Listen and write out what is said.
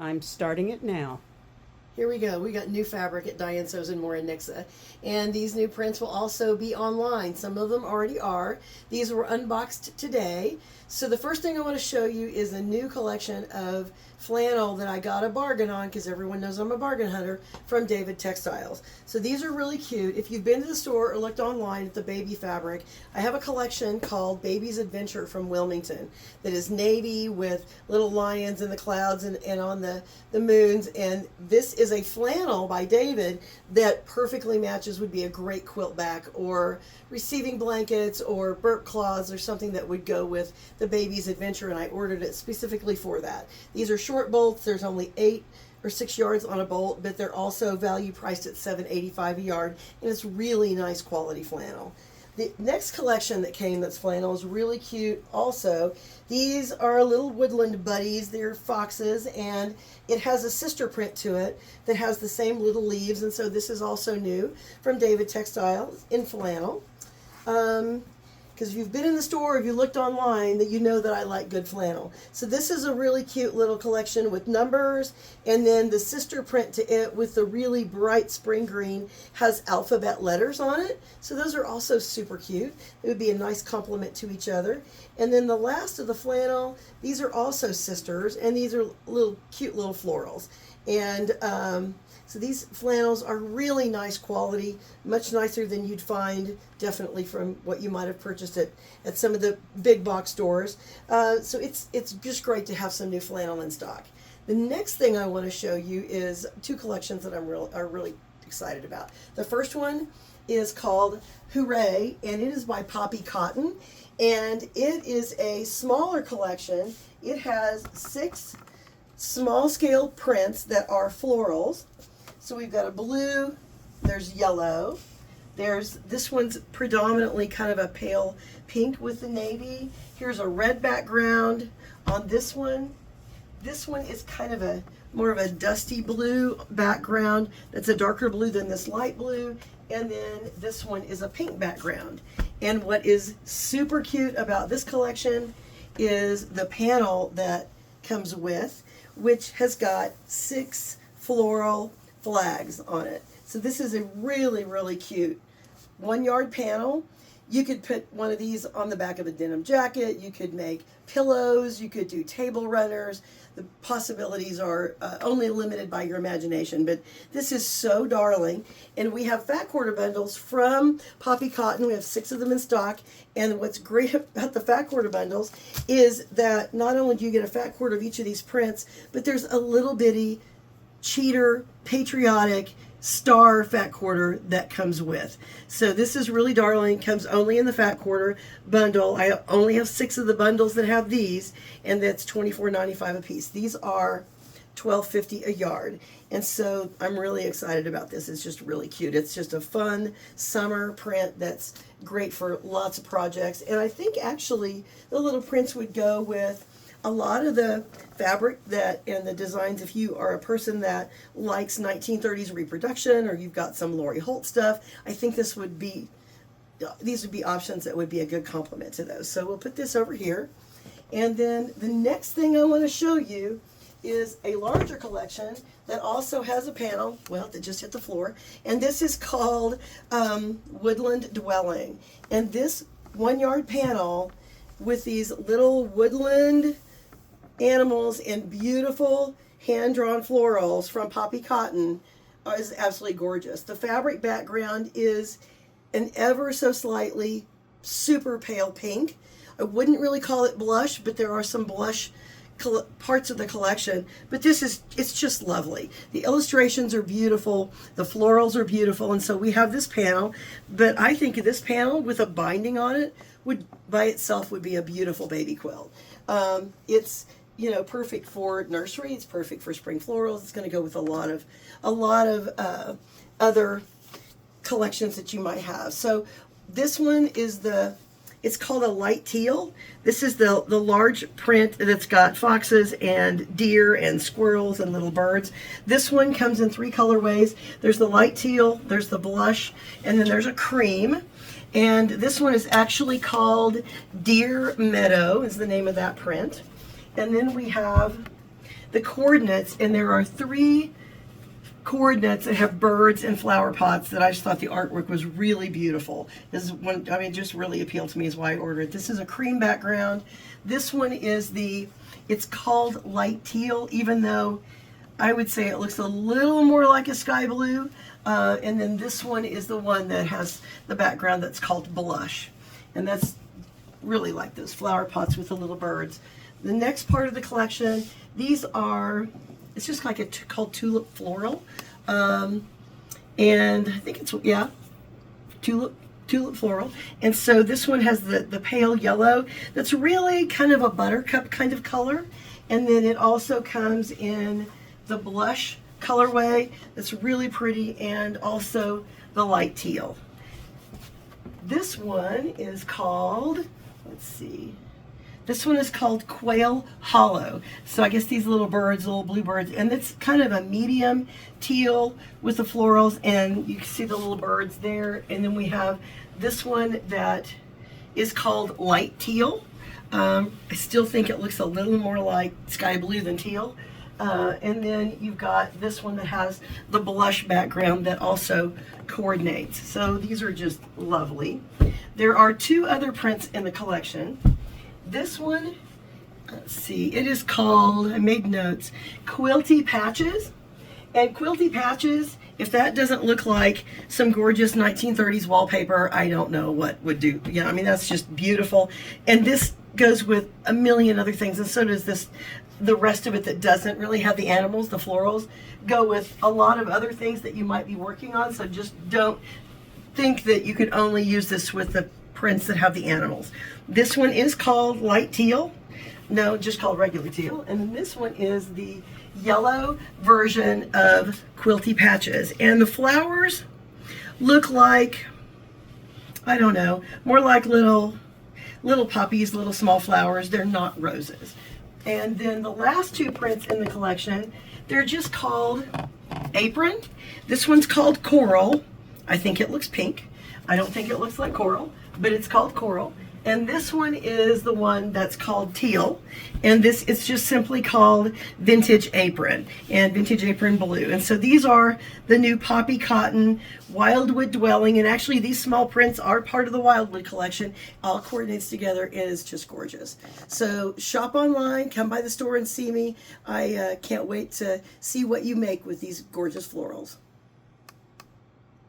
I'm starting it now. Here we go. We got new fabric at Dianne Sews and more in Nixa. And these new prints will also be online. Some of them already are. These were unboxed today. So the first thing I want to show you is a new collection of flannel that I got a bargain on, because everyone knows I'm a bargain hunter, from David Textiles. So these are really cute. If you've been to the store or looked online at the baby fabric, I have a collection called Baby's Adventure from Wilmington that is navy with little lions in the clouds and on the moons. And this is a flannel by David that perfectly matches, would be a great quilt back or receiving blankets or burp cloths or something that would go with the Baby's Adventure, and I ordered it specifically for that. These are short bolts. There's only 8 or 6 yards on a bolt, but they're also value priced at $7.85 a yard, and it's really nice quality flannel. The next collection that came that's flannel is really cute also. These are little woodland buddies. They're foxes, and it has a sister print to it that has the same little leaves, and so this is also new from David Textiles in flannel. Because if you've been in the store, if you looked online, that you know that I like good flannel. So this is a really cute little collection with numbers, and then the sister print to it with the really bright spring green has alphabet letters on it. So those are also super cute. It would be a nice complement to each other. And then the last of the flannel, these are also sisters, and these are little cute little florals. And so these flannels are really nice quality, much nicer than you'd find definitely from what you might have purchased at some of the big box stores. So it's just great to have some new flannel in stock. The next thing I want to show you is 2 collections that I'm really excited about. The first one is called Hooray, and it is by Poppy Cotton, and it is a smaller collection. It has 6 small scale prints that are florals. So we've got a blue, there's yellow, this one's predominantly kind of a pale pink with the navy. Here's a red background on this one. This one is kind of more of a dusty blue background. That's a darker blue than this light blue. And then this one is a pink background. And what is super cute about this collection is the panel that comes with, which has got 6 floral flags on it. So this is a really, really cute 1-yard panel. You could put one of these on the back of a denim jacket. You could make pillows. You could do table runners. The possibilities are only limited by your imagination, but this is so darling. And we have fat quarter bundles from Poppy Cotton. We have 6 of them in stock. And what's great about the fat quarter bundles is that not only do you get a fat quarter of each of these prints, but there's a little bitty cheater, patriotic star fat quarter that comes with. So this is really darling. Comes only in the fat quarter bundle. I only have 6 of the bundles that have these, and that's $24.95 a piece. These are $12.50 a yard, and so I'm really excited about this. It's just really cute. It's just a fun summer print that's great for lots of projects, and I think actually the little prints would go with a lot of the fabric that and the designs. If you are a person that likes 1930s reproduction, or you've got some Lori Holt stuff, I think these would be options that would be a good complement to those. So we'll put this over here. And then the next thing I want to show you is a larger collection that also has a panel, well, that just hit the floor, and this is called Woodland Dwelling. And this 1-yard panel with these little woodland animals and beautiful hand-drawn florals from Poppy Cotton is absolutely gorgeous. The fabric background is an ever so slightly super pale pink. I wouldn't really call it blush, but there are some blush parts of the collection, but it's just lovely. The illustrations are beautiful, the florals are beautiful, and so we have this panel, but I think this panel with a binding on it would by itself would be a beautiful baby quilt. It's perfect for nursery. It's perfect for spring florals. It's going to go with a lot of other collections that you might have. So this one is it's called a light teal. This is the large print that's got foxes and deer and squirrels and little birds. This one comes in 3 colorways. There's the light teal, there's the blush, and then there's a cream. And this one is actually called Deer Meadow, is the name of that print. And then we have the coordinates, and there are 3 coordinates that have birds and flower pots that I just thought the artwork was really beautiful. This is one, I mean, just really appealed to me, is why I ordered it. This is a cream background. This one is it's called light teal, even though I would say it looks a little more like a sky blue. And then this one is the one that has the background that's called blush. And that's really like those flower pots with the little birds. The next part of the collection, these are, it's just like called Tulip Floral. And I think it's, yeah, Tulip Floral. And so this one has the pale yellow that's really kind of a buttercup kind of color. And then it also comes in the blush colorway that's really pretty, and also the light teal. This one is called, let's see, this one is called Quail Hollow. So I guess these little birds, little blue birds, and it's kind of a medium teal with the florals, and you can see the little birds there. And then we have this one that is called light teal. I still think it looks a little more like sky blue than teal. And then you've got this one that has the blush background that also coordinates. So these are just lovely. There are 2 other prints in the collection. This one, let's see, it is called, I made notes, Quilty Patches. And Quilty Patches, if that doesn't look like some gorgeous 1930s wallpaper, I don't know what would do. Yeah, I mean, that's just beautiful. And this goes with a million other things, and so does this. The rest of it that doesn't really have the animals, the florals, go with a lot of other things that you might be working on. So just don't think that you can only use this with the prints that have the animals. This one is called light teal. No, just called regular teal. And then this one is the yellow version of Quilty Patches. And the flowers look like, I don't know, more like little poppies, little small flowers. They're not roses. And then the last 2 prints in the collection, they're just called Apron. This one's called Coral. I think it looks pink. I don't think it looks like coral, but it's called Coral. And this one is the one that's called Teal. And this is just simply called Vintage Apron and Vintage Apron Blue. And so these are the new Poppy Cotton Wildwood Dwelling. And actually these small prints are part of the Wildwood collection. All coordinates together. It is just gorgeous. So shop online, come by the store and see me. I can't wait to see what you make with these gorgeous florals.